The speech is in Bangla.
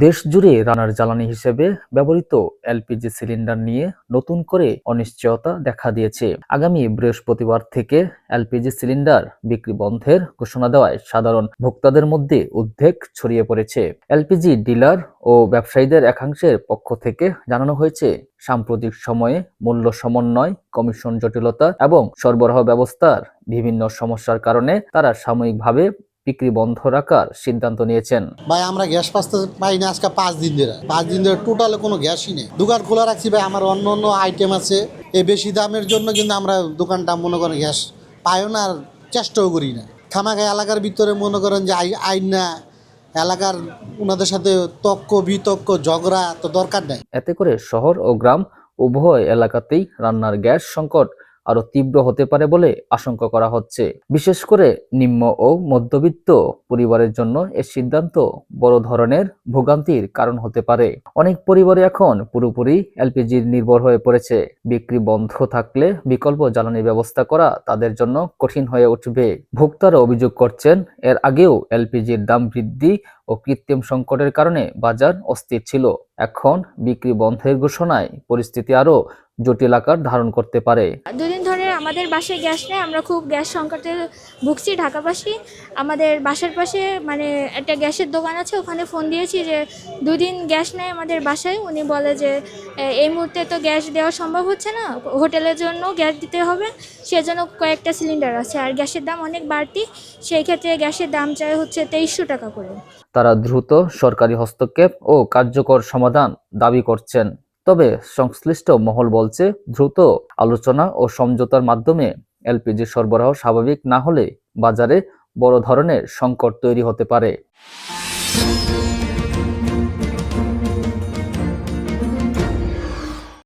দেশ জুড়ে রান্নার জ্বালানি হিসেবে ব্যবহৃত এলপিজি সিলিন্ডার নিয়ে নতুন করে অনিশ্চয়তা দেখা দিয়েছে। আগামী বৃহস্পতিবার থেকে এলপিজি সিলিন্ডার বিক্রি বন্ধের ঘোষণা দেওয়ায় সাধারণ ভোক্তাদের মধ্যে উদ্বেগ ছড়িয়ে পড়েছে। এলপিজি ডিলার ও ব্যবসায়ীদের একাংশের পক্ষ থেকে জানানো হয়েছে, সাম্প্রতিক সময়ে মূল্য সমন্বয়, কমিশন জটিলতা এবং সরবরাহ ব্যবস্থার বিভিন্ন সমস্যার কারণে তারা সাময়িকভাবে বিক্রি বন্ধ রাখার সিদ্ধান্ত নিয়েছেন। ভাই আমরা গ্যাস পাই না আজকে 5 দিন ধরে টোটালে কোনো গ্যাসই নেই। দোকান খোলা রাখছি ভাই, আমার অন্য অন্য আইটেম আছে, এই বেশি দামের জন্য কিন্তু আমরা দোকানটা মনে করেন গ্যাস পাইও না, আর চেষ্টাও করি না। খামাখা এলাকার ভিতরে মনে করেন যে আইন না, এলাকার ওনাদের সাথে তর্ক বিতর্ক ঝগড়া তো দরকার নেই। এতে করে শহর ও গ্রাম উভয় এলাকাতেই রান্নার গ্যাস সংকট আরো তীব্র হতে পারে বলে আশঙ্কা করা হচ্ছে। বিশেষ করে নিম্ন ও মধ্যবিত্ত পরিবারের জন্য এই সিদ্ধান্ত বড় ধরনের ভোগান্তির কারণ হতে পারে। অনেক পরিবারে এখন পুরোপুরি এলপিজির নির্ভর হয়ে পড়েছে। বিক্রি বন্ধ থাকলে বিকল্প জ্বালানির ব্যবস্থা করা তাদের জন্য কঠিন হয়ে উঠবে। ভোক্তারা অভিযোগ করছেন, এর আগেও এলপিজির দাম বৃদ্ধি ও কৃত্রিম সংকটের কারণে বাজার অস্থির ছিল। এখন বিক্রি বন্ধের ঘোষণায় পরিস্থিতি আরো জটিল আকার ধারণ করতে পারে। দুদিন ধরে আমাদের বাসায় গ্যাস নেই, আমরা খুব গ্যাস সংকটে ভুগছি। ঢাকাবাসী আমাদের বাসার পাশে একটা গ্যাসের দোকান আছে, ওখানে ফোন দিয়েছি যে দুদিন গ্যাস নেই আমাদের বাসায়। উনি বলে যে এই মুহূর্তে তো গ্যাস দেওয়া সম্ভব হচ্ছে না, হোটেলের জন্য গ্যাস দিতে হবে, সেজন্য কয়েকটা সিলিন্ডার আছে আর গ্যাসের দাম অনেক বাড়তি, সেই ক্ষেত্রে গ্যাসের দাম চাই হচ্ছে 2300 টাকা করে। তারা দ্রুত সরকারি হস্তক্ষেপ ও কার্যকর সমাধান দাবি করছেন। তবে সংশ্লিষ্ট মহল বলছে, দ্রুত আলোচনা ও সমঝোতার মাধ্যমে এলপিজি সরবরাহ স্বাভাবিক না হলে বাজারে বড় ধরনের সংকট তৈরি হতে পারে।